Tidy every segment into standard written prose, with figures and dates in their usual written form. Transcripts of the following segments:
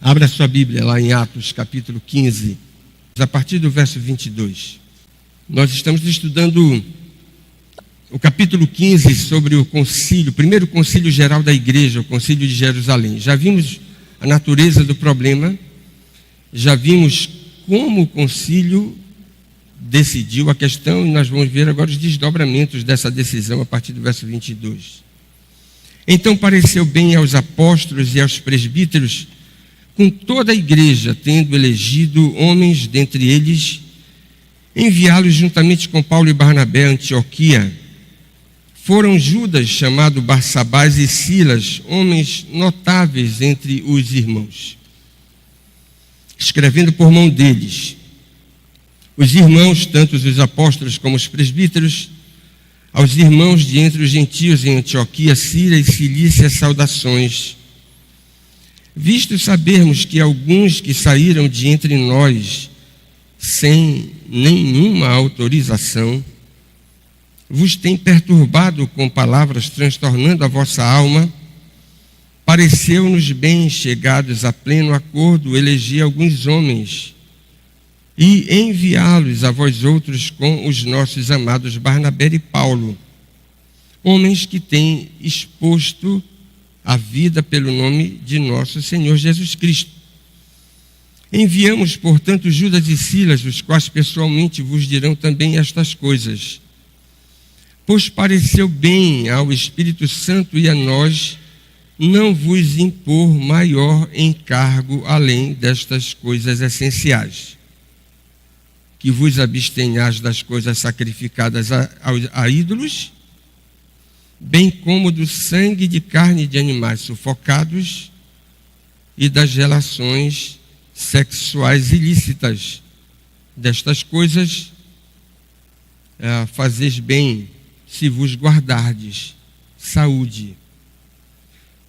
Abra sua Bíblia lá em Atos, capítulo 15, a partir do verso 22. Nós estamos estudando o capítulo 15 sobre o concílio, o primeiro concílio geral da igreja, o concílio de Jerusalém. Já vimos a natureza do problema, já vimos como o concílio decidiu a questão e nós vamos ver agora os desdobramentos dessa decisão a partir do verso 22. Então pareceu bem aos apóstolos e aos presbíteros, com toda a igreja, tendo elegido homens dentre eles, enviá-los juntamente com Paulo e Barnabé a Antioquia. Foram Judas, chamado Barsabás, e Silas, homens notáveis entre os irmãos, escrevendo por mão deles. Os irmãos, tanto os apóstolos como os presbíteros, aos irmãos de entre os gentios em Antioquia, Síria e Cilícia, saudações. Visto sabermos que alguns que saíram de entre nós sem nenhuma autorização, vos têm perturbado com palavras, transtornando a vossa alma, pareceu-nos bem, chegados a pleno acordo, eleger alguns homens e enviá-los a vós outros com os nossos amados Barnabé e Paulo, homens que têm exposto a vida pelo nome de nosso Senhor Jesus Cristo. Enviamos, portanto, Judas e Silas, os quais pessoalmente vos dirão também estas coisas. Pois pareceu bem ao Espírito Santo e a nós não vos impor maior encargo além destas coisas essenciais, que vos abstenhais das coisas sacrificadas a ídolos, bem como do sangue de carne de animais sufocados e das relações sexuais ilícitas. Destas coisas fazeis bem, se vos guardardes. Saúde.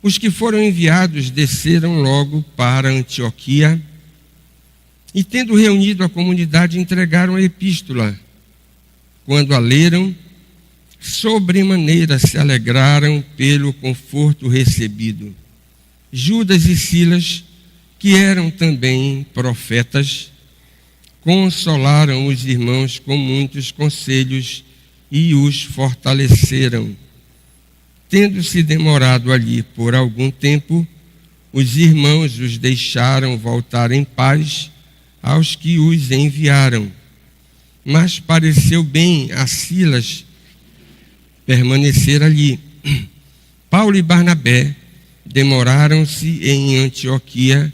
Os que foram enviados desceram logo para Antioquia e, tendo reunido a comunidade, entregaram a epístola. Quando a leram, sobremaneira se alegraram pelo conforto recebido. Judas e Silas, que eram também profetas, consolaram os irmãos com muitos conselhos e os fortaleceram. Tendo-se demorado ali por algum tempo, os irmãos os deixaram voltar em paz aos que os enviaram. Mas pareceu bem a Silas permanecer ali. Paulo e Barnabé demoraram-se em Antioquia,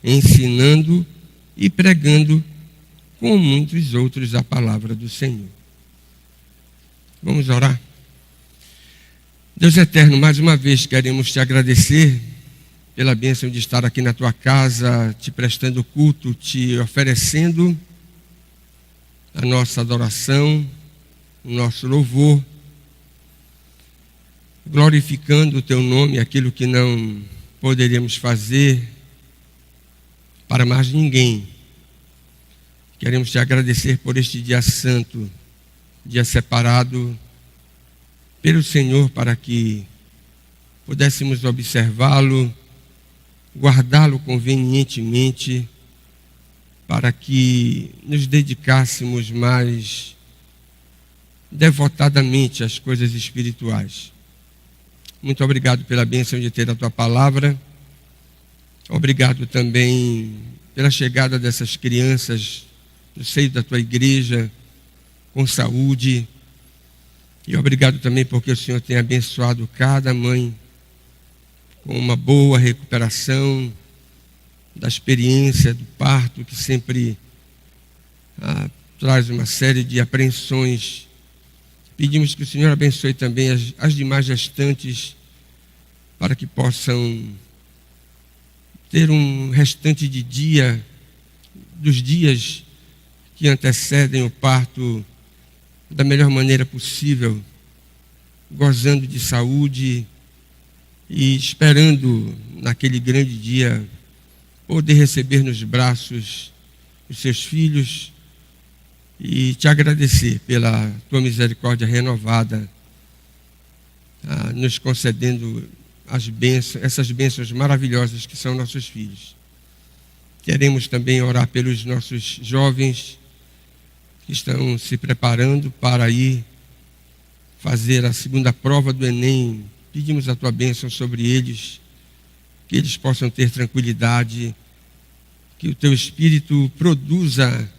ensinando e pregando com muitos outros a palavra do Senhor. Vamos orar? Deus eterno, mais uma vez queremos te agradecer pela bênção de estar aqui na tua casa, te prestando culto, te oferecendo a nossa adoração, o nosso louvor, glorificando o teu nome, aquilo que não poderíamos fazer para mais ninguém. Queremos te agradecer por este dia santo, dia separado pelo Senhor, para que pudéssemos observá-lo, guardá-lo convenientemente, para que nos dedicássemos mais devotadamente às coisas espirituais. Muito obrigado pela bênção de ter a tua palavra. Obrigado também pela chegada dessas crianças no seio da tua igreja, com saúde. E obrigado também porque o Senhor tem abençoado cada mãe com uma boa recuperação da experiência do parto, que sempre traz uma série de apreensões. Pedimos que o Senhor abençoe também as demais gestantes, para que possam ter um restante de dia, dos dias que antecedem o parto, da melhor maneira possível, gozando de saúde e esperando naquele grande dia poder receber nos braços os seus filhos e te agradecer pela tua misericórdia renovada, nos concedendo as bênçãos, essas bênçãos maravilhosas que são nossos filhos. Queremos também orar pelos nossos jovens que estão se preparando para ir fazer a segunda prova do Enem. Pedimos a tua bênção sobre eles, que eles possam ter tranquilidade, que o teu Espírito produza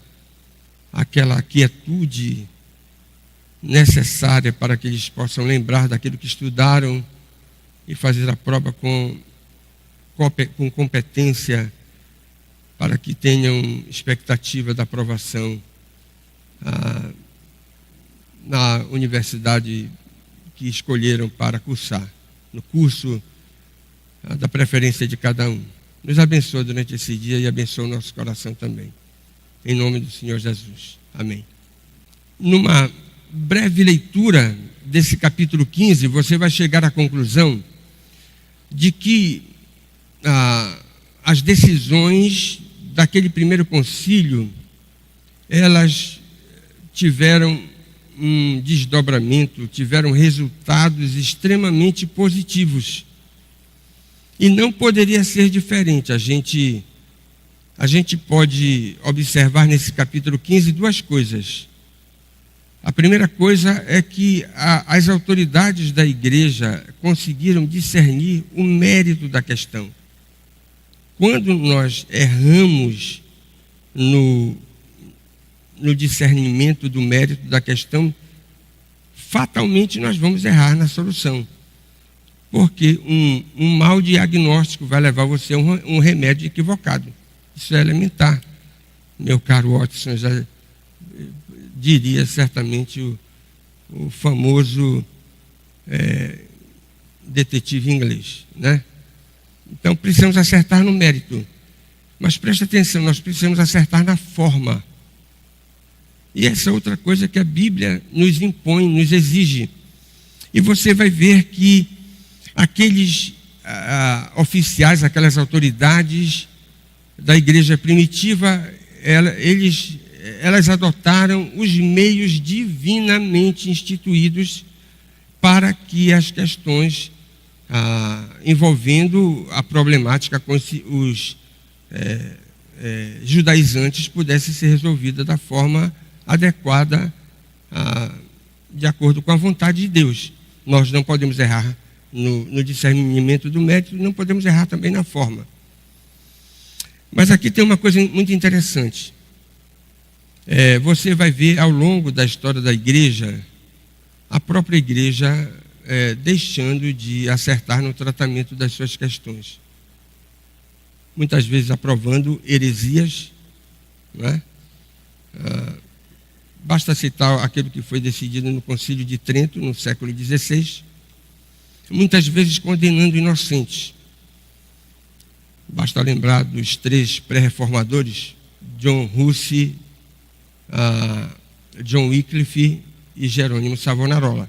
aquela quietude necessária para que eles possam lembrar daquilo que estudaram e fazer a prova com competência, para que tenham expectativa da aprovação na universidade que escolheram para cursar, no curso da preferência de cada um. Nos abençoa durante esse dia e abençoa o nosso coração também. Em nome do Senhor Jesus. Amém. Numa breve leitura desse capítulo 15, você vai chegar à conclusão de que as decisões daquele primeiro concílio, elas tiveram um desdobramento, tiveram resultados extremamente positivos. E não poderia ser diferente. A gente pode observar nesse capítulo 15 duas coisas. A primeira coisa é que as autoridades da igreja conseguiram discernir o mérito da questão. Quando nós erramos no discernimento do mérito da questão, fatalmente nós vamos errar na solução. Porque um mau diagnóstico vai levar você a um remédio equivocado. Isso é elementar. Meu caro Watson já diria certamente o famoso detetive inglês, né? Então precisamos acertar no mérito. Mas preste atenção, nós precisamos acertar na forma. E essa é outra coisa que a Bíblia nos impõe, nos exige. E você vai ver que aqueles oficiais, aquelas autoridades da igreja primitiva, elas adotaram os meios divinamente instituídos para que as questões envolvendo a problemática com os judaizantes pudessem ser resolvidas da forma adequada, de acordo com a vontade de Deus. Nós não podemos errar no discernimento do mérito, não podemos errar também na forma. Mas aqui tem uma coisa muito interessante. Você vai ver ao longo da história da igreja, a própria igreja deixando de acertar no tratamento das suas questões. Muitas vezes aprovando heresias, não é? Basta citar aquilo que foi decidido no Concílio de Trento, no século XVI, muitas vezes condenando inocentes. Basta lembrar dos 3 pré-reformadores, John Hussey, John Wycliffe e Jerônimo Savonarola.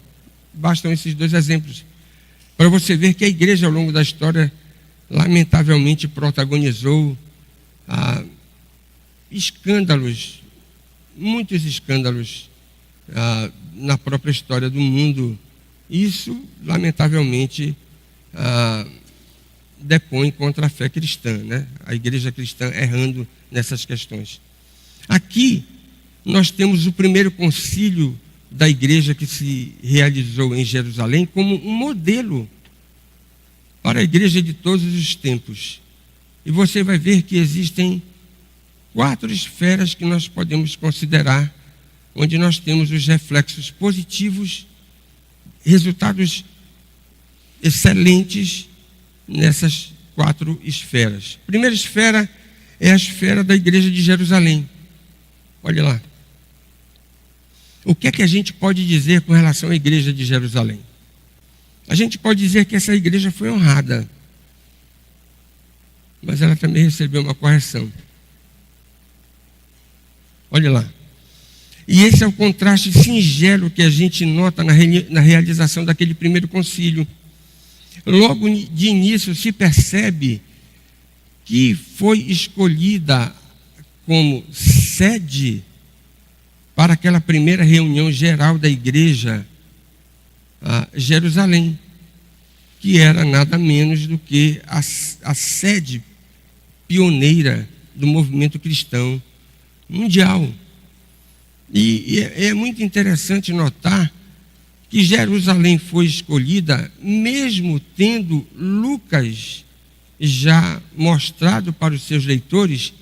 Bastam esses 2 exemplos para você ver que a igreja, ao longo da história, lamentavelmente protagonizou escândalos, muitos escândalos na própria história do mundo. Isso, lamentavelmente, depõe contra a fé cristã, né? A igreja cristã errando nessas questões. Aqui, nós temos o primeiro concílio da igreja que se realizou em Jerusalém como um modelo para a igreja de todos os tempos. E você vai ver que existem 4 esferas que nós podemos considerar, onde nós temos os reflexos positivos, resultados excelentes nessas 4 esferas. A primeira esfera é a esfera da igreja de Jerusalém. Olha lá. O que é que a gente pode dizer com relação à igreja de Jerusalém? A gente pode dizer que essa igreja foi honrada, mas ela também recebeu uma correção. Olha lá. E esse é o contraste singelo que a gente nota na realização daquele primeiro concílio. Logo de início se percebe que foi escolhida como sede para aquela primeira reunião geral da igreja a Jerusalém, que era nada menos do que a sede pioneira do movimento cristão mundial. E é muito interessante notar que Jerusalém foi escolhida, mesmo tendo Lucas já mostrado para os seus leitores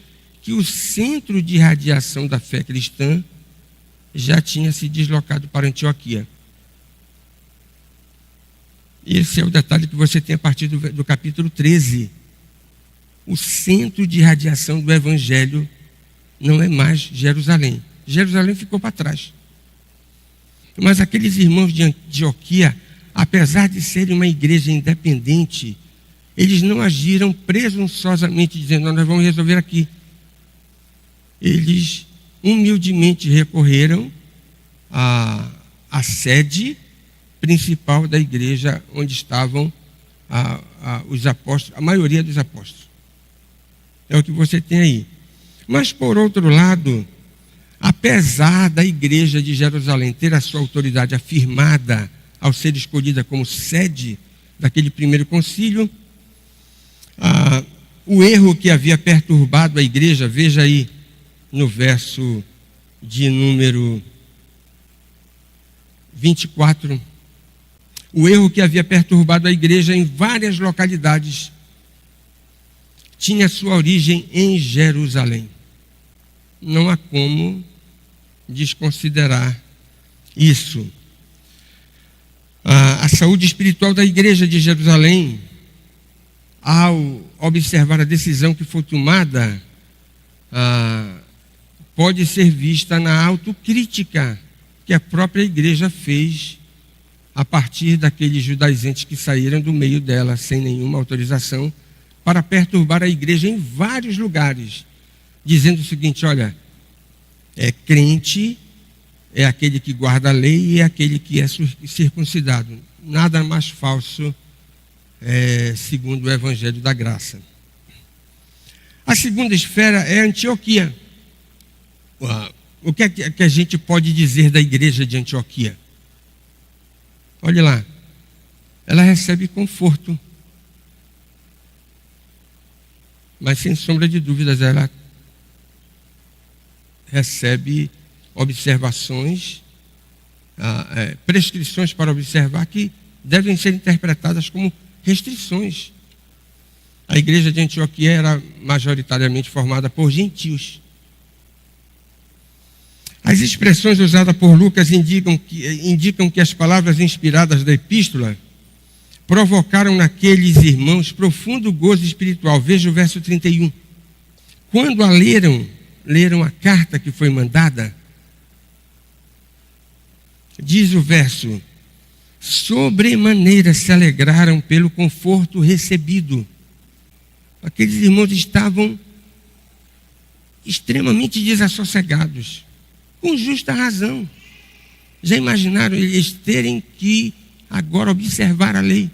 que o centro de radiação da fé cristã já tinha se deslocado para Antioquia. Esse é o detalhe que você tem a partir do capítulo 13. O centro de radiação do evangelho não é mais Jerusalém. Jerusalém ficou para trás. Mas aqueles irmãos de Antioquia, apesar de serem uma igreja independente, eles não agiram presunçosamente dizendo: nós vamos resolver aqui. Eles humildemente recorreram à sede principal da igreja onde estavam os apóstolos, a maioria dos apóstolos. É o que você tem aí. Mas, por outro lado, apesar da igreja de Jerusalém ter a sua autoridade afirmada ao ser escolhida como sede daquele primeiro concílio, o erro que havia perturbado a igreja, veja aí no verso de número 24, o erro que havia perturbado a igreja em várias localidades tinha sua origem em Jerusalém. Não há como desconsiderar isso. A saúde espiritual da igreja de Jerusalém, ao observar a decisão que foi tomada, pode ser vista na autocrítica que a própria igreja fez a partir daqueles judaizantes que saíram do meio dela sem nenhuma autorização para perturbar a igreja em vários lugares, dizendo o seguinte: olha, crente é aquele que guarda a lei e é aquele que é circuncidado. Nada mais falso, segundo o Evangelho da Graça. A segunda esfera é Antioquia. O que é que a gente pode dizer da igreja de Antioquia? Olhe lá, ela recebe conforto, mas sem sombra de dúvidas ela recebe observações, prescrições para observar que devem ser interpretadas como restrições. A igreja de Antioquia era majoritariamente formada por gentios. As expressões usadas por Lucas indicam que as palavras inspiradas da epístola provocaram naqueles irmãos profundo gozo espiritual. Veja o verso 31. Quando a leram a carta que foi mandada, diz o verso: sobremaneira se alegraram pelo conforto recebido. Aqueles irmãos estavam extremamente desassossegados, com justa razão. Já imaginaram eles terem que agora observar a lei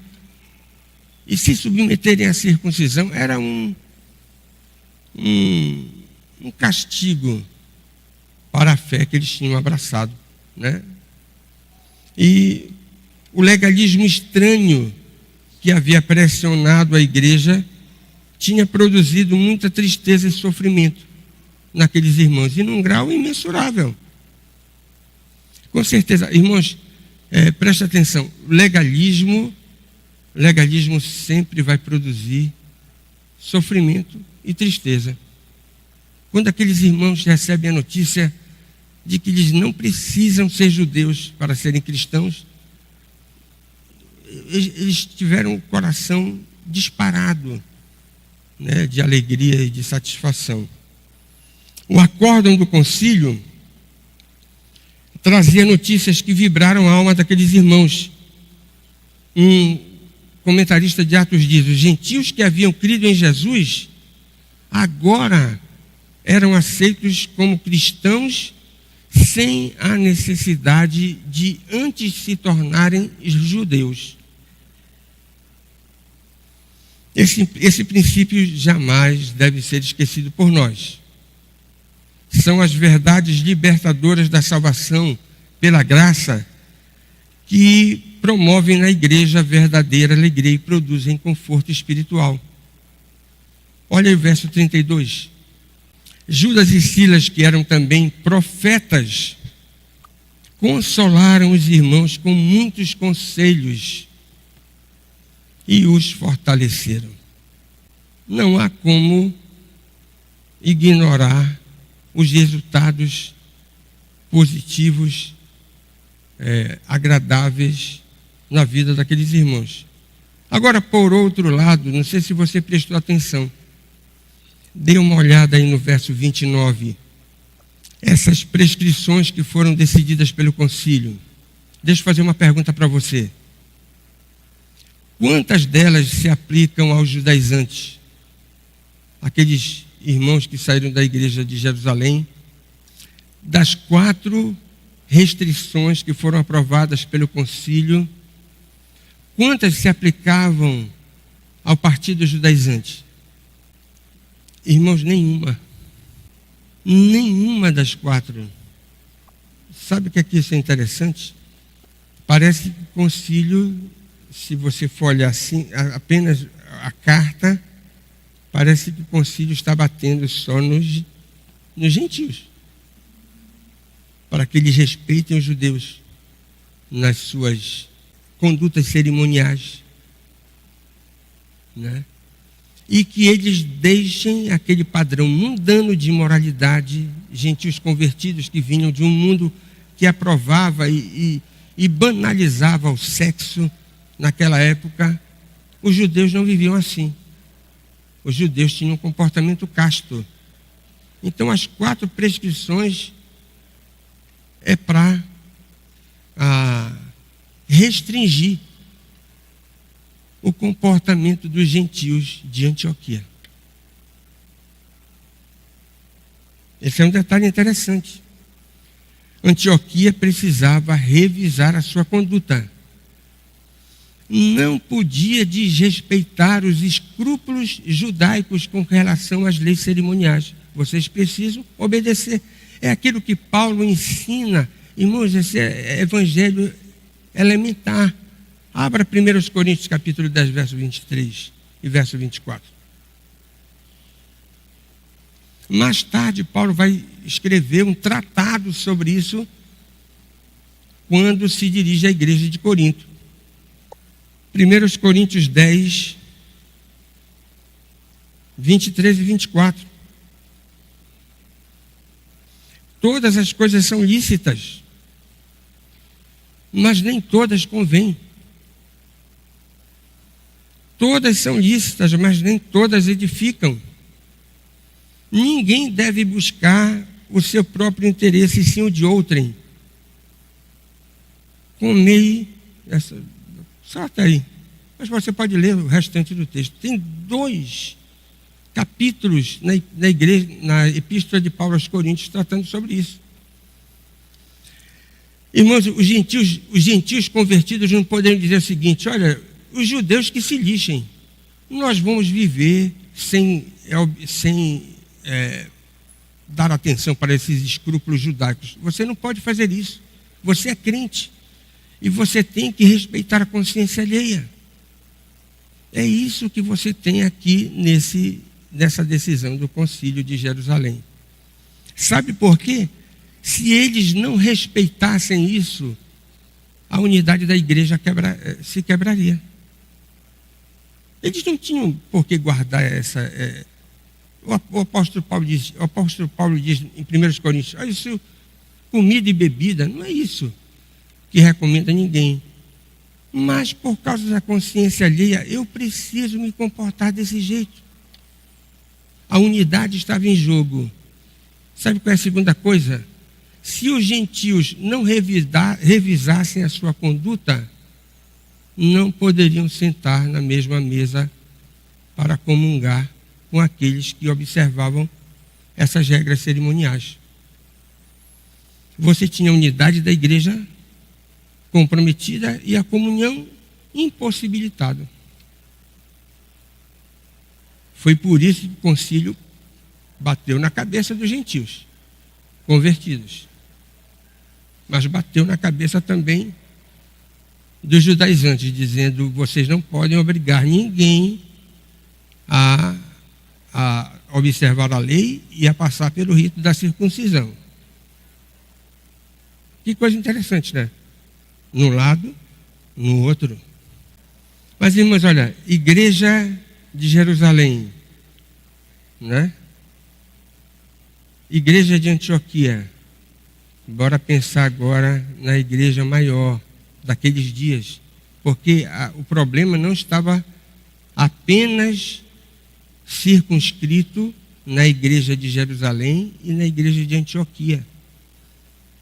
e se submeterem à circuncisão? Era um castigo para a fé que eles tinham abraçado, né? E o legalismo estranho que havia pressionado a igreja tinha produzido muita tristeza e sofrimento naqueles irmãos, e num grau imensurável. Com certeza, irmãos, preste atenção, legalismo sempre vai produzir sofrimento e tristeza. Quando aqueles irmãos recebem a notícia de que eles não precisam ser judeus para serem cristãos, eles tiveram o coração disparado, né, de alegria e de satisfação. O acórdão do concílio trazia notícias que vibraram a alma daqueles irmãos. Um comentarista de Atos diz: os gentios que haviam crido em Jesus agora eram aceitos como cristãos sem a necessidade de antes se tornarem judeus. Esse princípio jamais deve ser esquecido por nós. São as verdades libertadoras da salvação pela graça que promovem na igreja a verdadeira alegria e produzem conforto espiritual. Olha aí o verso 32. Judas e Silas, que eram também profetas, consolaram os irmãos com muitos conselhos e os fortaleceram. Não há como ignorar os resultados positivos, agradáveis na vida daqueles irmãos. Agora, por outro lado, não sei se você prestou atenção, dê uma olhada aí no verso 29. Essas prescrições que foram decididas pelo concílio. Deixa eu fazer uma pergunta para você. Quantas delas se aplicam aos judaizantes? Aqueles irmãos que saíram da igreja de Jerusalém. Das 4 restrições que foram aprovadas pelo concílio, quantas se aplicavam ao partido judaizante? Irmãos, nenhuma. Nenhuma das 4. Sabe o que aqui isso é interessante? Parece que o concílio, se você for olhar assim, apenas a carta, parece que o concílio está batendo só nos gentios, para que eles respeitem os judeus nas suas condutas cerimoniais, né? E que eles deixem aquele padrão mundano de imoralidade, gentios convertidos que vinham de um mundo que aprovava e banalizava o sexo naquela época. Os judeus não viviam assim. Os judeus tinham um comportamento casto. Então, as 4 prescrições é para restringir o comportamento dos gentios de Antioquia. Esse é um detalhe interessante. Antioquia precisava revisar a sua conduta. Não podia desrespeitar os escrúpulos judaicos com relação às leis cerimoniais. Vocês precisam obedecer. É aquilo que Paulo ensina. Irmãos, esse é evangelho elementar. Abra 1 Coríntios capítulo 10, verso 23 e verso 24. Mais tarde, Paulo vai escrever um tratado sobre isso quando se dirige à igreja de Corinto. 1 Coríntios 10, 23 e 24. Todas as coisas são lícitas, mas nem todas convêm. Todas são lícitas, mas nem todas edificam. Ninguém deve buscar o seu próprio interesse, e sim o de outrem. Comei essa... Só até aí. Mas você pode ler o restante do texto. Tem 2 capítulos na igreja, na epístola de Paulo aos Coríntios, tratando sobre isso. Irmãos, os gentios convertidos não poderiam dizer o seguinte: olha, os judeus que se lixem, nós vamos viver sem dar atenção para esses escrúpulos judaicos. Você não pode fazer isso. Você é crente e você tem que respeitar a consciência alheia. É isso que você tem aqui nessa decisão do Concílio de Jerusalém. Sabe por quê? Se eles não respeitassem isso, a unidade da igreja se quebraria. Eles não tinham por que guardar essa... O apóstolo Paulo diz em 1 Coríntios: olha, isso, comida e bebida, não é isso que recomenda ninguém. Mas por causa da consciência alheia, eu preciso me comportar desse jeito. A unidade estava em jogo. Sabe qual é a segunda coisa? Se os gentios não revisassem a sua conduta, não poderiam sentar na mesma mesa para comungar com aqueles que observavam essas regras cerimoniais. Você tinha a unidade da igreja comprometida e a comunhão impossibilitada. Foi por isso que o concílio bateu na cabeça dos gentios convertidos, mas bateu na cabeça também dos judaizantes, dizendo: vocês não podem obrigar ninguém a observar a lei e a passar pelo rito da circuncisão. Que coisa interessante, né? Num lado, no outro. Mas, irmãos, olha, igreja de Jerusalém, né? Igreja de Antioquia. Bora pensar agora na igreja maior daqueles dias, porque o problema não estava apenas circunscrito na igreja de Jerusalém e na igreja de Antioquia.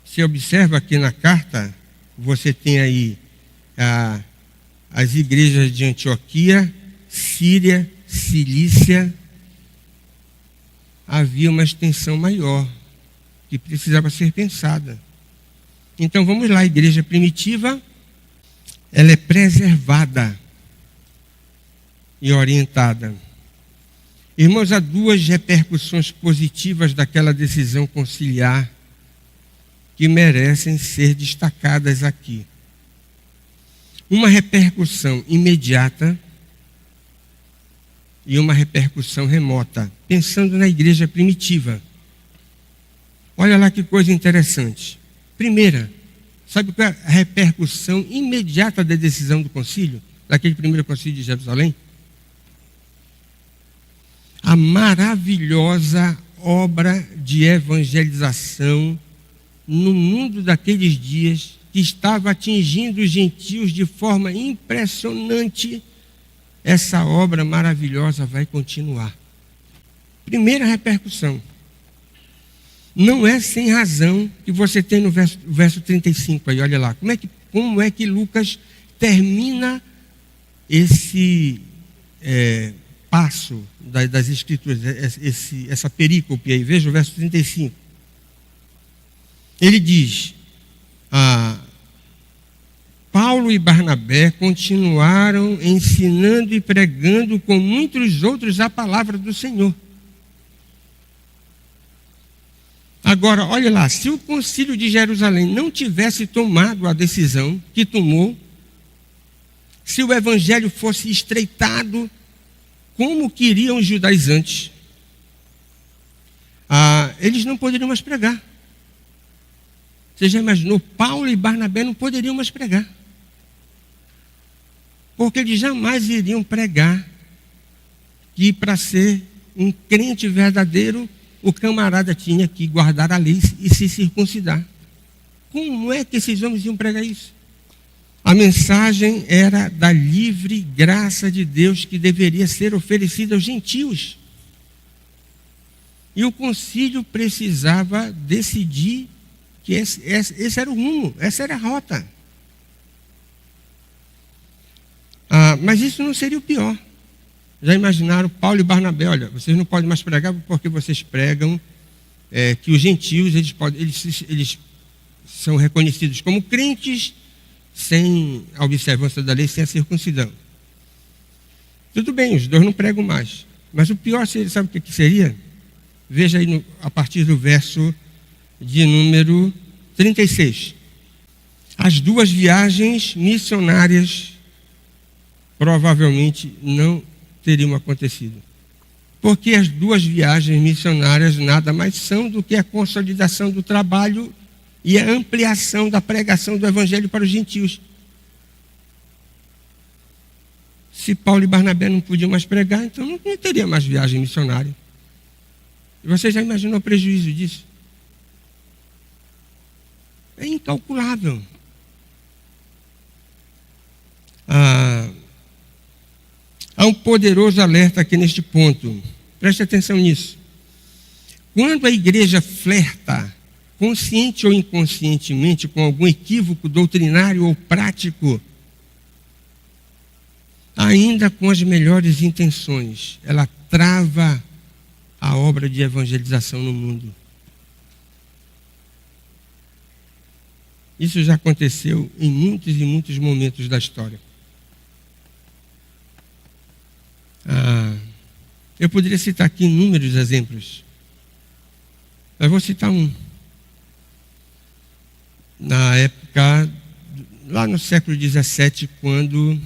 Você observa aqui na carta, você tem aí as igrejas de Antioquia, Síria, Cilícia. Havia uma extensão maior que precisava ser pensada. Então vamos lá, a igreja primitiva, ela é preservada e orientada. Irmãos, há duas repercussões positivas daquela decisão conciliar que merecem ser destacadas aqui. Uma repercussão imediata e uma repercussão remota, pensando na igreja primitiva. Olha lá que coisa interessante. Primeira, sabe qual é a repercussão imediata da decisão do concílio, daquele primeiro concílio de Jerusalém? A maravilhosa obra de evangelização no mundo daqueles dias, que estava atingindo os gentios de forma impressionante. Essa obra maravilhosa vai continuar. Primeira repercussão. Não é sem razão que você tem no verso 35 aí, olha lá. Como é que Lucas termina esse passo das Escrituras, essa perícope aí? Veja o verso 35. Ele diz: Paulo e Barnabé continuaram ensinando e pregando com muitos outros a palavra do Senhor. Agora, olha lá, se o concílio de Jerusalém não tivesse tomado a decisão que tomou, se o evangelho fosse estreitado, como queriam os judaizantes, eles não poderiam mais pregar. Você já imaginou? Paulo e Barnabé não poderiam mais pregar. Porque eles jamais iriam pregar que para ser um crente verdadeiro, o camarada tinha que guardar a lei e se circuncidar. Como é que esses homens iam pregar isso? A mensagem era da livre graça de Deus que deveria ser oferecida aos gentios. E o concílio precisava decidir que esse era o rumo, essa era a rota. Mas isso não seria o pior. Já imaginaram Paulo e Barnabé? Olha, vocês não podem mais pregar porque vocês pregam que os gentios eles são reconhecidos como crentes sem a observância da lei, sem a circuncidão. Tudo bem, os dois não pregam mais. Mas o pior, sabe o que seria? Veja aí a partir do verso de número 36. As duas viagens missionárias provavelmente não teriam acontecido. Porque as duas viagens missionárias nada mais são do que a consolidação do trabalho e a ampliação da pregação do evangelho para os gentios. Se Paulo e Barnabé não podiam mais pregar, então não teria mais viagem missionária. E você já imaginou o prejuízo disso? É incalculável. Há um poderoso alerta aqui neste ponto. Preste atenção nisso. Quando a igreja flerta, consciente ou inconscientemente, com algum equívoco doutrinário ou prático, ainda com as melhores intenções, ela trava a obra de evangelização no mundo. Isso já aconteceu em muitos e muitos momentos da história. Eu poderia citar aqui inúmeros exemplos, mas vou citar um. Na época, lá no século XVII, quando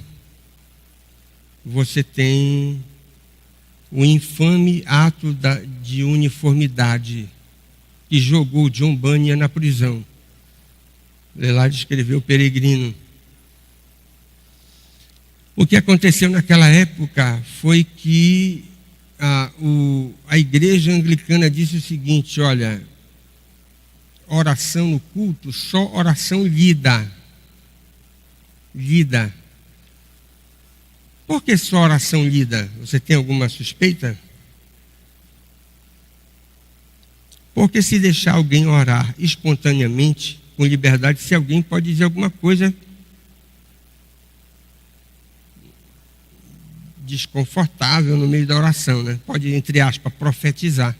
você tem o infame ato de uniformidade que jogou John Bunyan na prisão. Ele lá descreveu o peregrino. O que aconteceu naquela época foi que a igreja anglicana disse o seguinte: olha, oração no culto, só oração lida. Lida. Por que só oração lida? Você tem alguma suspeita? Porque se deixar alguém orar espontaneamente, com liberdade, se alguém pode dizer alguma coisa desconfortável no meio da oração, né? Pode, entre aspas, profetizar.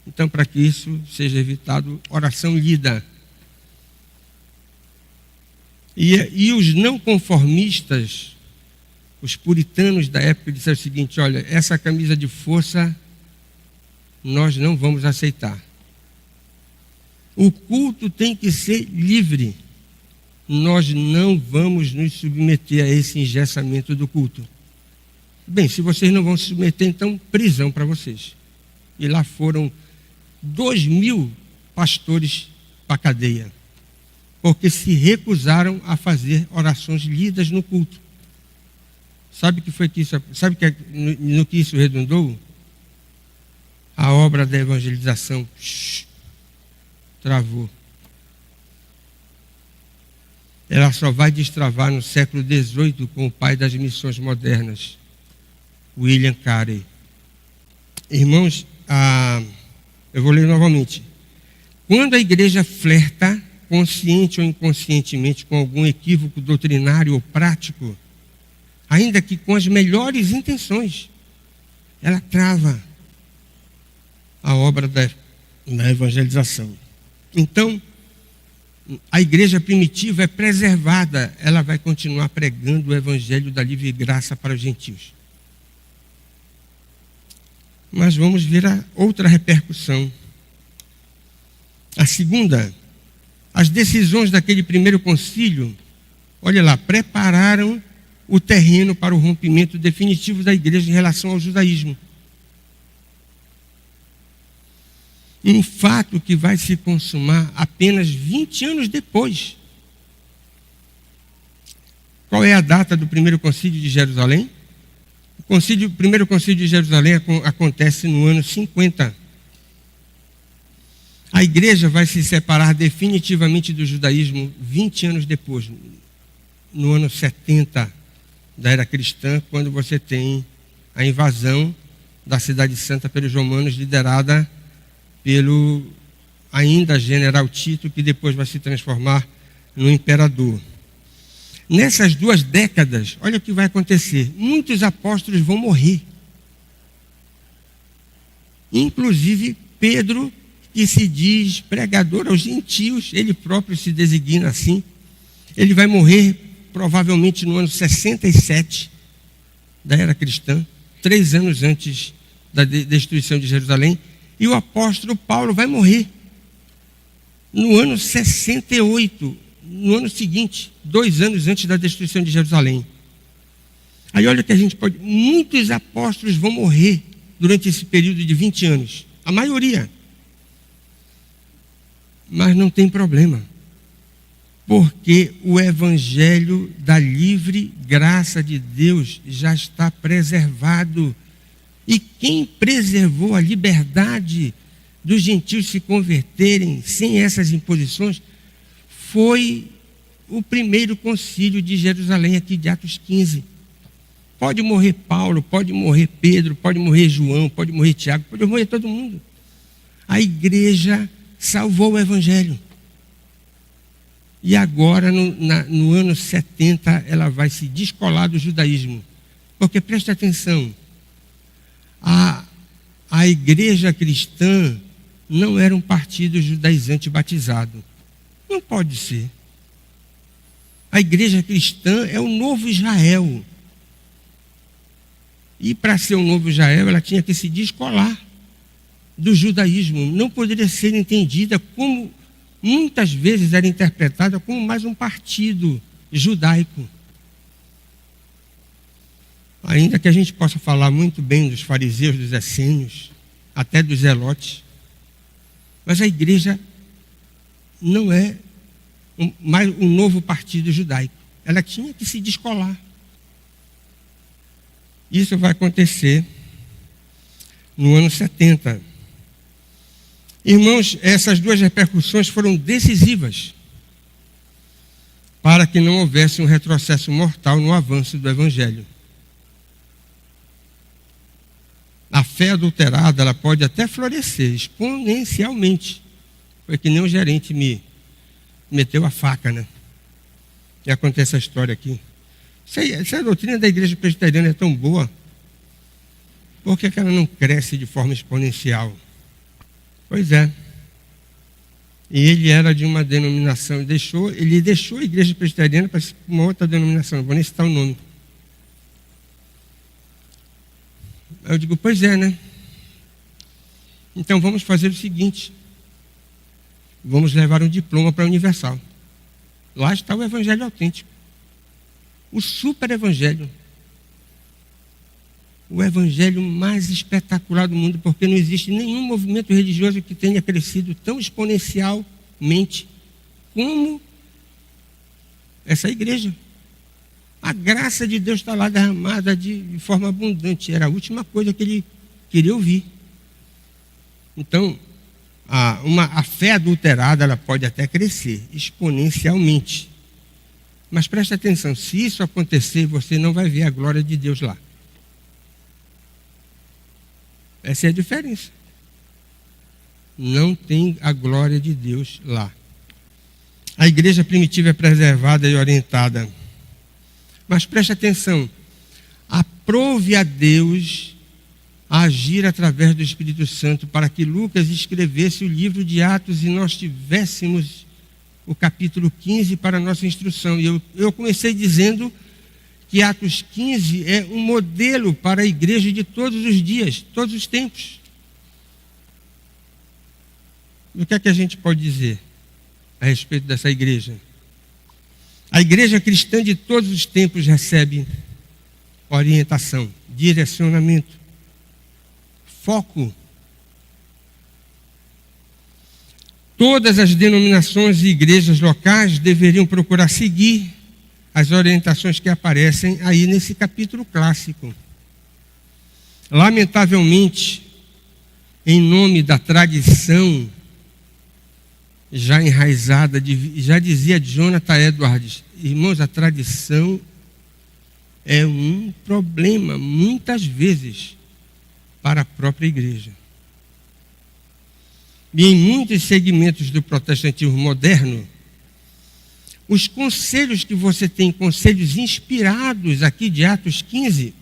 Então, para que isso seja evitado, oração lida. E os não conformistas, os puritanos da época, disseram o seguinte: olha, essa camisa de força nós não vamos aceitar. O culto tem que ser livre. Nós não vamos nos submeter a esse engessamento do culto. Bem, se vocês não vão se submeter, então prisão para vocês. E lá foram 2.000 pastores para a cadeia, porque se recusaram a fazer orações lidas no culto. Sabe no que isso redundou? A obra da evangelização travou. Ela só vai destravar no século XVIII com o pai das missões modernas, William Carey. Irmãos, eu vou ler novamente. Quando a igreja flerta, consciente ou inconscientemente, com algum equívoco doutrinário ou prático, ainda que com as melhores intenções, ela trava a obra da evangelização. Então, a igreja primitiva é preservada, ela vai continuar pregando o evangelho da livre graça para os gentios. Mas vamos ver a outra repercussão. A segunda, as decisões daquele primeiro concílio, olha lá, prepararam o terreno para o rompimento definitivo da igreja em relação ao judaísmo. Um fato que vai se consumar apenas 20 anos depois. Qual é a data do primeiro concílio de Jerusalém? O primeiro concílio de Jerusalém acontece no ano 50. A igreja vai se separar definitivamente do judaísmo 20 anos depois, no ano 70 da era cristã, quando você tem a invasão da Cidade Santa pelos romanos, liderada pelo ainda general Tito, que depois vai se transformar no imperador. Nessas 2 décadas, olha o que vai acontecer. Muitos apóstolos vão morrer. Inclusive Pedro, que se diz pregador aos gentios, ele próprio se designa assim. Ele vai morrer provavelmente no ano 67 da era cristã, 3 anos antes da destruição de Jerusalém. E o apóstolo Paulo vai morrer no ano 68, no ano seguinte, 2 anos antes da destruição de Jerusalém. Aí olha que a gente pode... Muitos apóstolos vão morrer durante esse período de 20 anos. A maioria. Mas não tem problema. Porque o evangelho da livre graça de Deus já está preservado. E quem preservou a liberdade dos gentios se converterem sem essas imposições foi o primeiro concílio de Jerusalém, aqui de Atos 15. Pode morrer Paulo, pode morrer Pedro, pode morrer João, pode morrer Tiago, pode morrer todo mundo. A igreja salvou o evangelho. E agora, no ano 70, ela vai se descolar do judaísmo. Porque, preste atenção, a igreja cristã não era um partido judaizante batizado. Não pode ser. A igreja cristã é o novo Israel. E para ser o novo Israel, ela tinha que se descolar do judaísmo. Não poderia ser entendida como, muitas vezes era interpretada como mais um partido judaico. Ainda que a gente possa falar muito bem dos fariseus, dos essênios, até dos zelotes, mas a igreja não é mais um novo partido judaico. Ela tinha que se descolar. Isso vai acontecer no ano 70. Irmãos, essas duas repercussões foram decisivas para que não houvesse um retrocesso mortal no avanço do Evangelho. A fé adulterada, ela pode até florescer exponencialmente. Foi que nem o gerente me meteu a faca, né? E acontece essa história aqui. Se a doutrina da igreja presbiteriana é tão boa, por que ela não cresce de forma exponencial? Pois é. E ele era de uma denominação, ele deixou a igreja presbiteriana para uma outra denominação, não vou nem citar o nome. Eu digo, pois é, né? Então vamos fazer o seguinte, vamos levar um diploma para a Universal. Lá está o evangelho autêntico, o super evangelho, o evangelho mais espetacular do mundo, porque não existe nenhum movimento religioso que tenha crescido tão exponencialmente como essa igreja. A graça de Deus está lá derramada de forma abundante. Era a última coisa que ele queria ouvir. Então, a fé adulterada, ela pode até crescer exponencialmente. Mas preste atenção, se isso acontecer, você não vai ver a glória de Deus lá. Essa é a diferença. Não tem a glória de Deus lá. A igreja primitiva é preservada e orientada. Mas preste atenção, aprove a Deus agir através do Espírito Santo para que Lucas escrevesse o livro de Atos e nós tivéssemos o capítulo 15 para a nossa instrução. E eu comecei dizendo que Atos 15 é um modelo para a igreja de todos os dias, todos os tempos. E o que é que a gente pode dizer a respeito dessa igreja? A igreja cristã de todos os tempos recebe orientação, direcionamento, foco. Todas as denominações e igrejas locais deveriam procurar seguir as orientações que aparecem aí nesse capítulo clássico. Lamentavelmente, em nome da tradição já enraizada, já dizia Jonathan Edwards, irmãos, a tradição é um problema, muitas vezes, para a própria igreja. E em muitos segmentos do protestantismo moderno, os conselhos que você tem, conselhos inspirados aqui de Atos 15,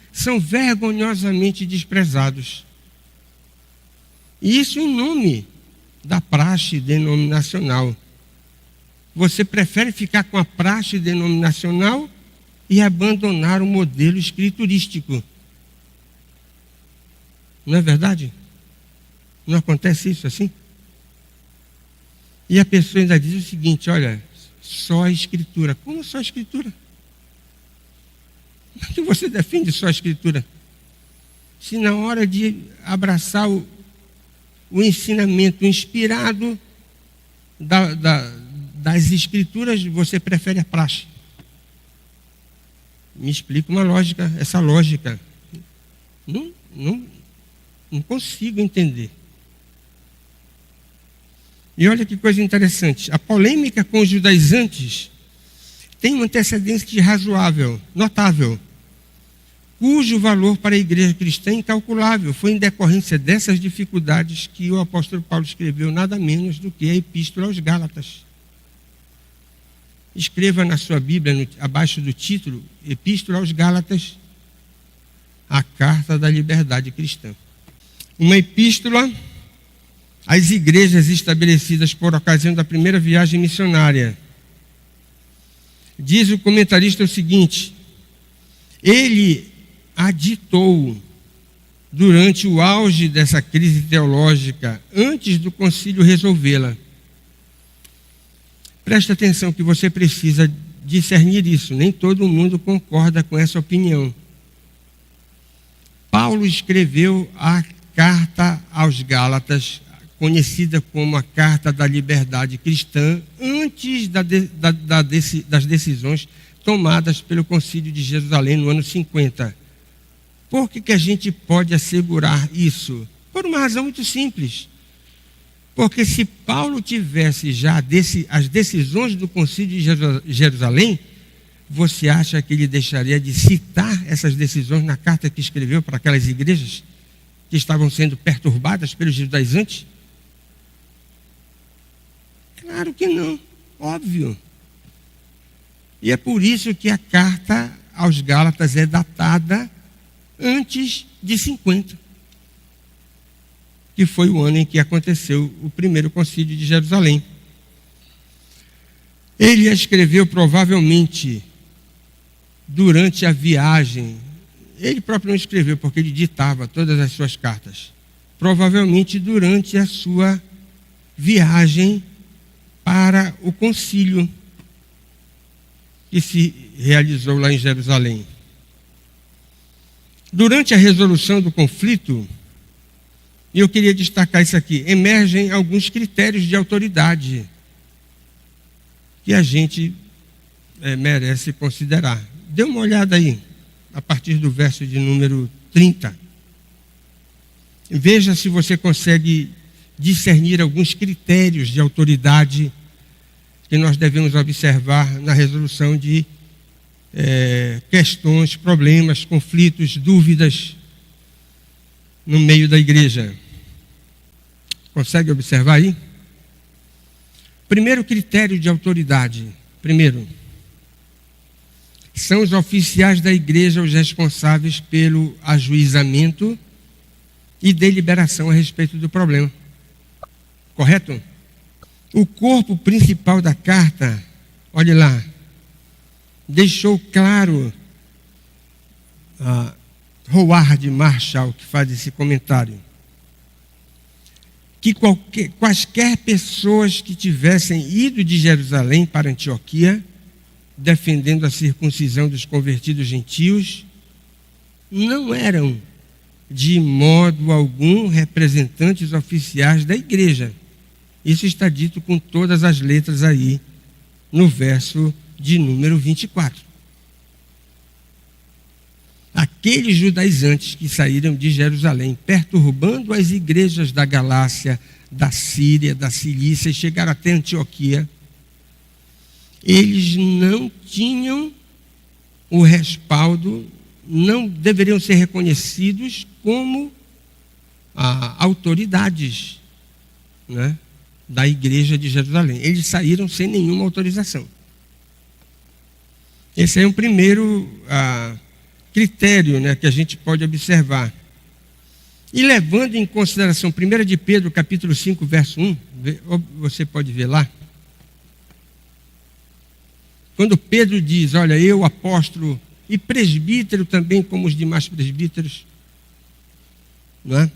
são vergonhosamente desprezados. E isso em nome da praxe denominacional. Você prefere ficar com a praxe denominacional e abandonar o modelo escriturístico. Não é verdade? Não acontece isso assim? E a pessoa ainda diz o seguinte, olha, só a escritura. Como só a escritura? Por que você defende só a escritura? Se na hora de abraçar o ensinamento inspirado das escrituras, você prefere a praxe. Me explica uma lógica, essa lógica. Não consigo entender. E olha que coisa interessante. A polêmica com os judaizantes tem um antecedente razoável, notável, cujo valor para a igreja cristã é incalculável. Foi em decorrência dessas dificuldades que o apóstolo Paulo escreveu nada menos do que a Epístola aos Gálatas. Escreva na sua Bíblia, abaixo do título, Epístola aos Gálatas, a carta da liberdade cristã. Uma epístola às igrejas estabelecidas por ocasião da primeira viagem missionária. Diz o comentarista o seguinte: ele aditou durante o auge dessa crise teológica, antes do concílio resolvê-la. Preste atenção que você precisa discernir isso. Nem todo mundo concorda com essa opinião. Paulo escreveu a carta aos Gálatas, conhecida como a Carta da Liberdade Cristã, antes das decisões tomadas pelo Concílio de Jerusalém no ano 50. Por que a gente pode assegurar isso? Por uma razão muito simples. Porque se Paulo tivesse já as decisões do Concílio de Jerusalém, você acha que ele deixaria de citar essas decisões na carta que escreveu para aquelas igrejas que estavam sendo perturbadas pelos judaizantes? Claro que não, óbvio. E é por isso que a carta aos Gálatas é datada antes de 50, que foi o ano em que aconteceu o primeiro concílio de Jerusalém. Ele a escreveu provavelmente durante a viagem. Ele próprio não escreveu, porque ele ditava todas as suas cartas. Provavelmente durante a sua viagem para o concílio que se realizou lá em Jerusalém. Durante a resolução do conflito, e eu queria destacar isso aqui, emergem alguns critérios de autoridade que a gente merece considerar. Dê uma olhada aí, a partir do verso de número 30. Veja se você consegue discernir alguns critérios de autoridade que nós devemos observar na resolução de questões, problemas, conflitos, dúvidas no meio da igreja. Consegue observar aí? Primeiro critério de autoridade. Primeiro, são os oficiais da igreja os responsáveis pelo ajuizamento e deliberação a respeito do problema. Correto? O corpo principal da carta, olhe lá, deixou claro, Howard Marshall, que faz esse comentário, que quaisquer pessoas que tivessem ido de Jerusalém para Antioquia, defendendo a circuncisão dos convertidos gentios, não eram, de modo algum, representantes oficiais da igreja. Isso está dito com todas as letras aí, no verso de número 24. Aqueles judaizantes que saíram de Jerusalém, perturbando as igrejas da Galácia, da Síria, da Cilícia e chegaram até Antioquia, eles não tinham o respaldo, não deveriam ser reconhecidos como autoridades, né, da igreja de Jerusalém. Eles saíram sem nenhuma autorização. Esse é um primeiro critério, né, que a gente pode observar. E levando em consideração 1 de Pedro, capítulo 5, verso 1, você pode ver lá. Quando Pedro diz, olha, eu, apóstolo e presbítero também, como os demais presbíteros, não é?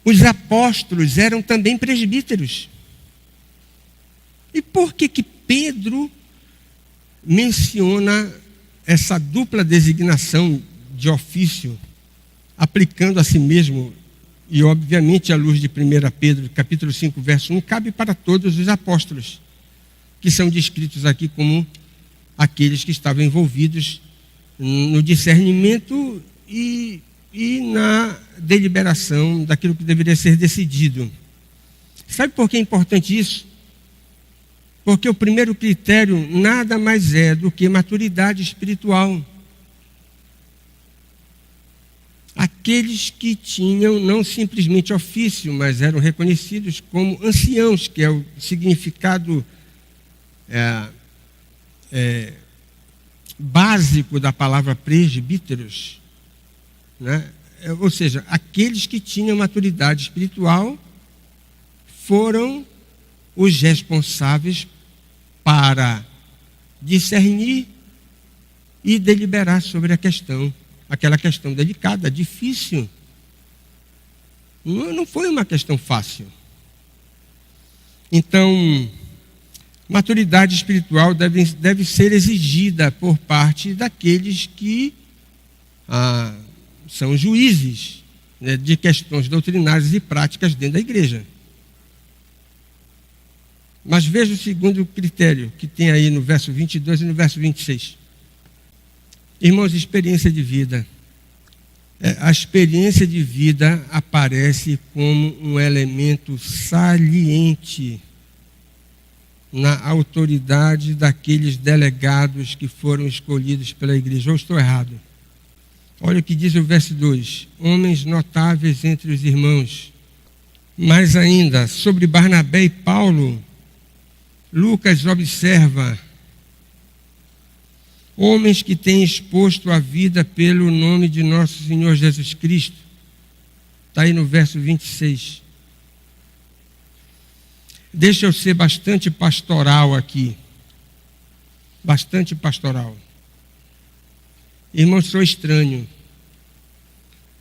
Os apóstolos eram também presbíteros. E por que Pedro menciona essa dupla designação de ofício, aplicando a si mesmo, e obviamente à luz de 1 Pedro, capítulo 5, verso 1, cabe para todos os apóstolos, que são descritos aqui como aqueles que estavam envolvidos no discernimento e na deliberação daquilo que deveria ser decidido. Sabe por que é importante isso? Porque o primeiro critério nada mais é do que maturidade espiritual. Aqueles que tinham não simplesmente ofício, mas eram reconhecidos como anciãos, que é o significado básico da palavra presbíteros, né? Ou seja, aqueles que tinham maturidade espiritual foram os responsáveis para discernir e deliberar sobre aquela questão delicada, difícil. Não foi uma questão fácil. Então, maturidade espiritual deve ser exigida por parte daqueles que são juízes, né, de questões doutrinárias e práticas dentro da igreja. Mas veja o segundo critério, que tem aí no verso 22 e no verso 26. Irmãos, experiência de vida. A experiência de vida aparece como um elemento saliente na autoridade daqueles delegados que foram escolhidos pela igreja. Ou estou errado? Olha o que diz o verso 2. Homens notáveis entre os irmãos. Mais ainda, sobre Barnabé e Paulo, Lucas observa: homens que têm exposto a vida pelo nome de nosso Senhor Jesus Cristo. Está aí no verso 26. Deixa eu ser bastante pastoral aqui. Bastante pastoral. Irmãos, sou estranho.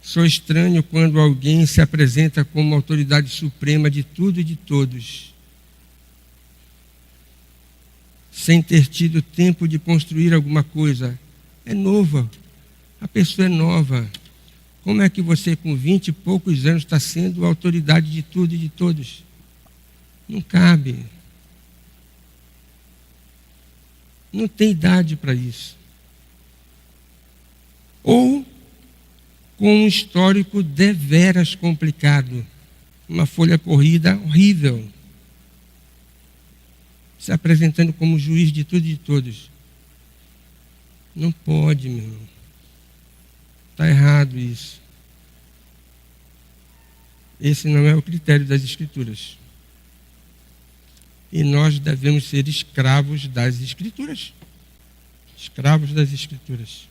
Sou estranho quando alguém se apresenta como autoridade suprema de tudo e de todos, sem ter tido tempo de construir alguma coisa. É nova. A pessoa é nova. Como é que você, com 20 e poucos anos, está sendo autoridade de tudo e de todos? Não cabe. Não tem idade para isso. Ou com um histórico deveras complicado. Uma folha corrida horrível. Se apresentando como juiz de tudo e de todos. Não pode, meu irmão. Está errado isso. Esse não é o critério das Escrituras. E nós devemos ser escravos das Escrituras. Escravos das Escrituras.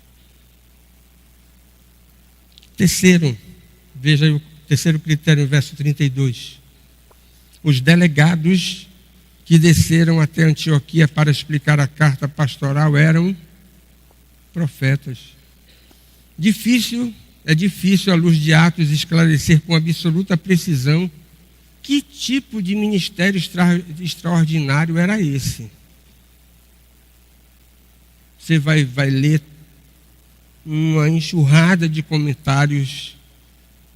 Terceiro, veja aí o terceiro critério, no verso 32. Os delegados que desceram até Antioquia para explicar a carta pastoral eram profetas. É difícil, à luz de Atos, esclarecer com absoluta precisão que tipo de ministério extraordinário era esse. Você vai ler uma enxurrada de comentários,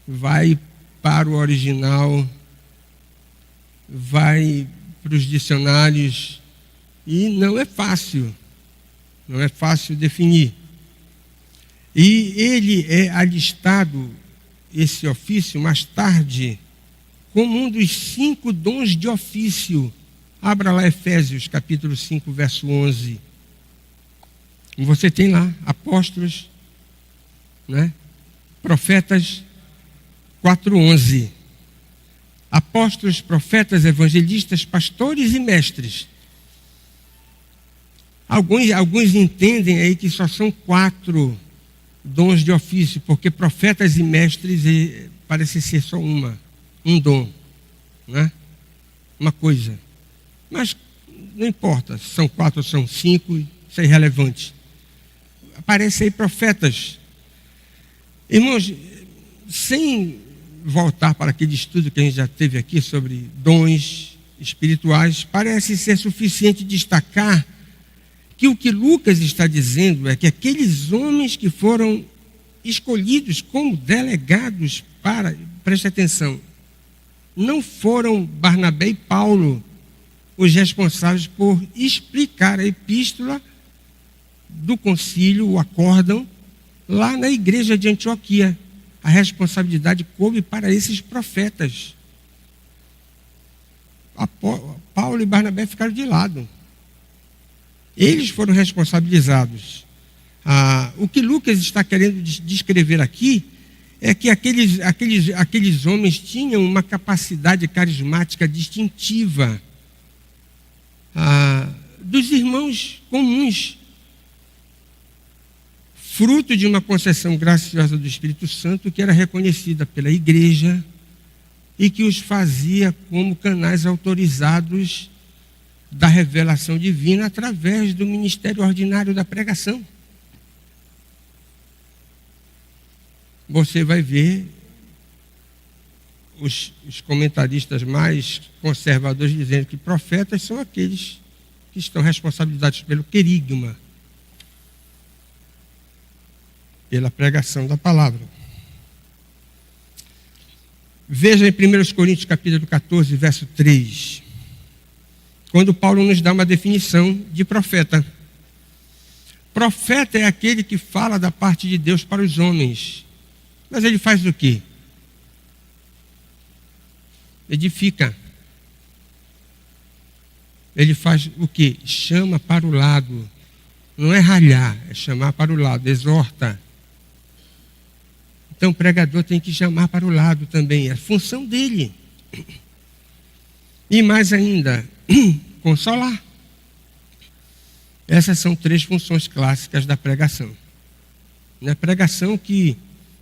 vai para o original, vai para os dicionários, e não é fácil definir. E ele é alistado, esse ofício, mais tarde, como um dos 5 dons de ofício. Abra lá Efésios, capítulo 5, verso 11. Você tem lá apóstolos, né? Profetas, 4:11. Apóstolos, profetas, evangelistas, pastores e mestres. Alguns entendem aí que só são 4 dons de ofício, porque profetas e mestres parece ser só um dom, né? Uma coisa. Mas não importa, se são 4 ou são 5, isso é irrelevante. Aparecem aí profetas. Irmãos, sem voltar para aquele estudo que a gente já teve aqui sobre dons espirituais, parece ser suficiente destacar que o que Lucas está dizendo é que aqueles homens que foram escolhidos como delegados preste atenção, não foram Barnabé e Paulo os responsáveis por explicar a epístola do concílio, o acórdão, lá na igreja de Antioquia. A responsabilidade coube para esses profetas. Paulo e Barnabé ficaram de lado. Eles foram responsabilizados. O que Lucas está querendo descrever aqui é que aqueles homens tinham uma capacidade carismática distintiva dos irmãos comuns, fruto de uma concessão graciosa do Espírito Santo que era reconhecida pela igreja e que os fazia como canais autorizados da revelação divina através do ministério ordinário da pregação. Você vai ver os comentaristas mais conservadores dizendo que profetas são aqueles que estão responsabilizados pelo querigma, pela pregação da palavra. Veja em 1 Coríntios capítulo 14, verso 3, quando Paulo nos dá uma definição de profeta. Profeta é aquele que fala da parte de Deus para os homens. Mas ele faz o quê? Edifica. Ele faz o quê? Chama para o lado. Não é ralhar, é chamar para o lado, exorta. Então o pregador tem que chamar para o lado também, é a função dele. E mais ainda, consolar. Essas são 3 funções clássicas da pregação. Na pregação que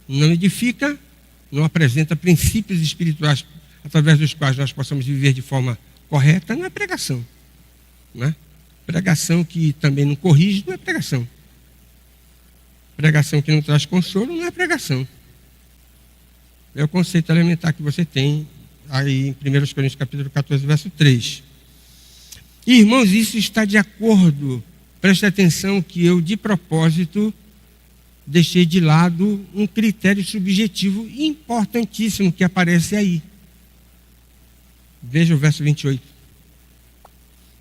não edifica, não apresenta princípios espirituais através dos quais nós possamos viver de forma correta, não é pregação. Não é? Pregação que também não corrige, não é pregação. Pregação que não traz consolo, não é pregação. É o conceito elementar que você tem aí em 1 Coríntios capítulo 14, verso 3. E, irmãos, isso está de acordo. Preste atenção que eu, de propósito, deixei de lado um critério subjetivo importantíssimo que aparece aí. Veja o verso 28.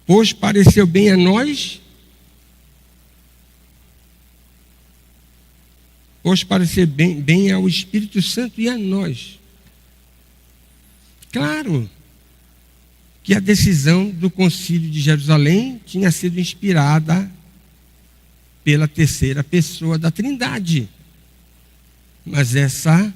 Pois pareceu bem a nós, pois pareceu bem ao Espírito Santo e a nós. Claro que a decisão do Concílio de Jerusalém tinha sido inspirada pela terceira pessoa da Trindade. Mas essa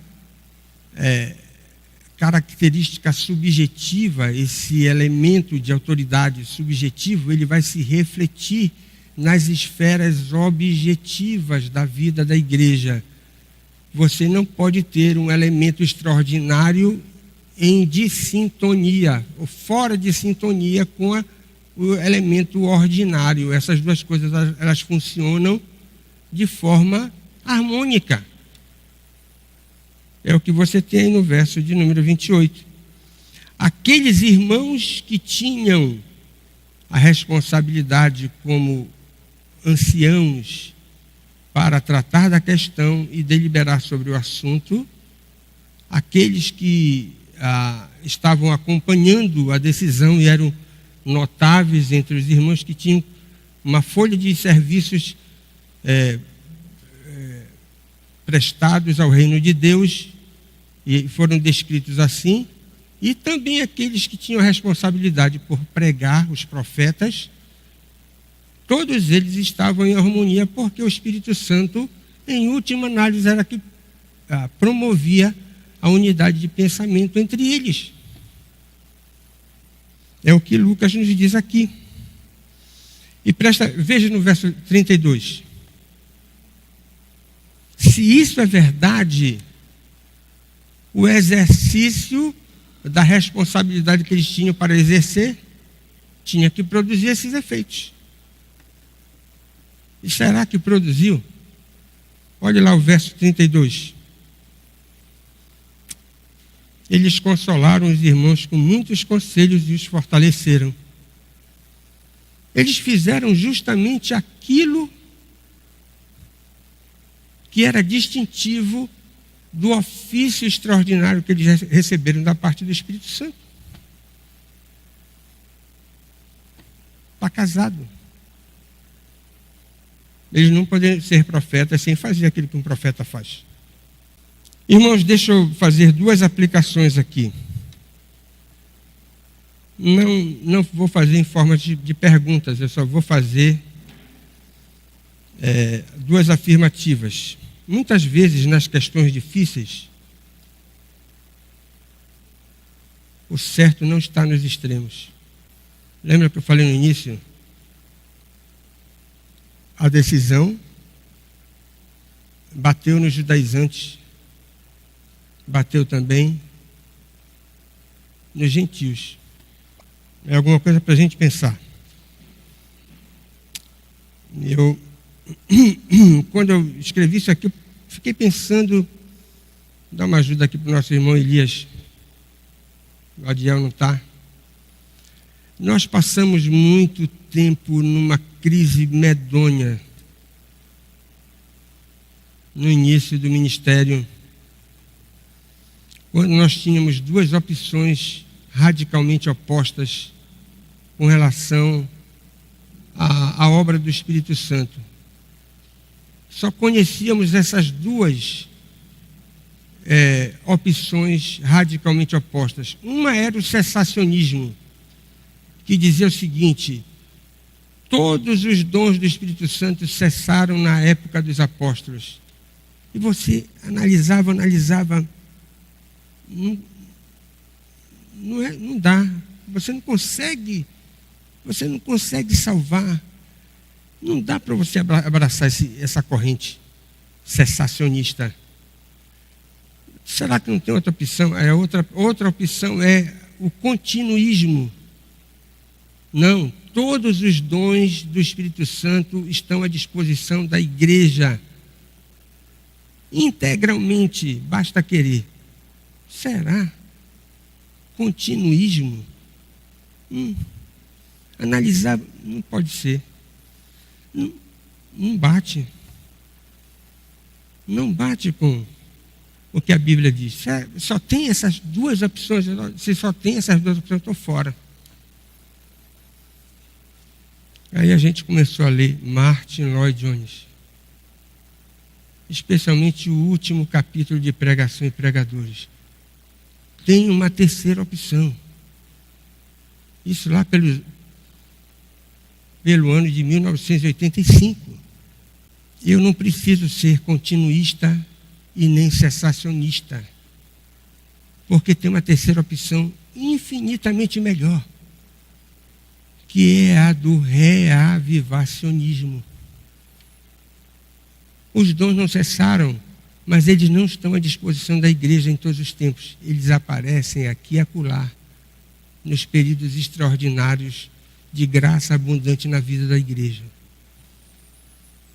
característica subjetiva, esse elemento de autoridade subjetivo, ele vai se refletir nas esferas objetivas da vida da igreja. Você não pode ter um elemento extraordinário em dissintonia, ou fora de sintonia com o elemento ordinário. Essas duas coisas, elas funcionam de forma harmônica. É o que você tem aí no verso de número 28. Aqueles irmãos que tinham a responsabilidade como anciãos para tratar da questão e deliberar sobre o assunto, aqueles que estavam acompanhando a decisão e eram notáveis entre os irmãos que tinham uma folha de serviços prestados ao reino de Deus, e foram descritos assim, e também aqueles que tinham a responsabilidade por pregar, os profetas, todos eles estavam em harmonia, porque o Espírito Santo, em última análise, era que promovia a unidade de pensamento entre eles. É o que Lucas nos diz aqui. E veja no verso 32. Se isso é verdade, o exercício da responsabilidade que eles tinham para exercer tinha que produzir esses efeitos. E será que produziu? Olhe lá o verso 32. Eles consolaram os irmãos com muitos conselhos e os fortaleceram. Eles fizeram justamente aquilo que era distintivo do ofício extraordinário que eles receberam da parte do Espírito Santo. Está casado. Eles não podem ser profetas sem fazer aquilo que um profeta faz. Irmãos, deixa eu fazer 2 aplicações aqui. Não vou fazer em forma de perguntas, eu só vou fazer 2 afirmativas. Muitas vezes, nas questões difíceis, o certo não está nos extremos. Lembra que eu falei no início? A decisão bateu nos judaizantes, bateu também nos gentios. É alguma coisa para a gente pensar. Quando eu escrevi isso aqui, eu fiquei pensando, dar uma ajuda aqui para o nosso irmão Elias. O Adiel não está. Nós passamos muito tempo numa crise medonha no início do ministério, quando nós tínhamos duas opções radicalmente opostas com relação à obra do Espírito Santo. Só conhecíamos essas duas opções radicalmente opostas. Uma era o cessacionismo, que dizia o seguinte: todos os dons do Espírito Santo cessaram na época dos apóstolos. E você analisava, não dá. Você não consegue salvar. Não dá para você abraçar essa corrente cessacionista. Será que não tem outra opção? Outra opção é o continuismo. Não, todos os dons do Espírito Santo estão à disposição da igreja. Integralmente, basta querer. Será? Continuismo? Analisar, não pode ser. Não bate. Não bate com o que a Bíblia diz. Só tem essas duas opções. Se só tem essas duas opções, eu estou fora. Aí a gente começou a ler Martin Lloyd Jones, especialmente o último capítulo de Pregação e Pregadores. Tem uma terceira opção. Isso lá pelo ano de 1985. Eu não preciso ser continuista e nem cessacionista, porque tem uma terceira opção infinitamente melhor, que é a do reavivacionismo. Os dons não cessaram, mas eles não estão à disposição da igreja em todos os tempos. Eles aparecem aqui e acolá, nos períodos extraordinários de graça abundante na vida da igreja.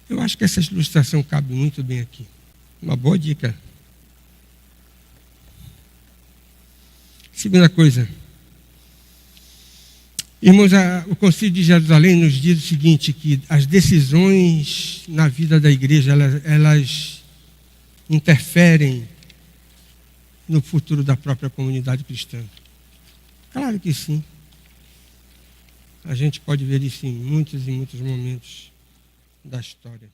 Eu acho que essa ilustração cabe muito bem aqui. Uma boa dica. Segunda coisa. Irmãos, o Concílio de Jerusalém nos diz o seguinte, que as decisões na vida da igreja, elas interferem no futuro da própria comunidade cristã. Claro que sim. A gente pode ver isso em muitos e muitos momentos da história.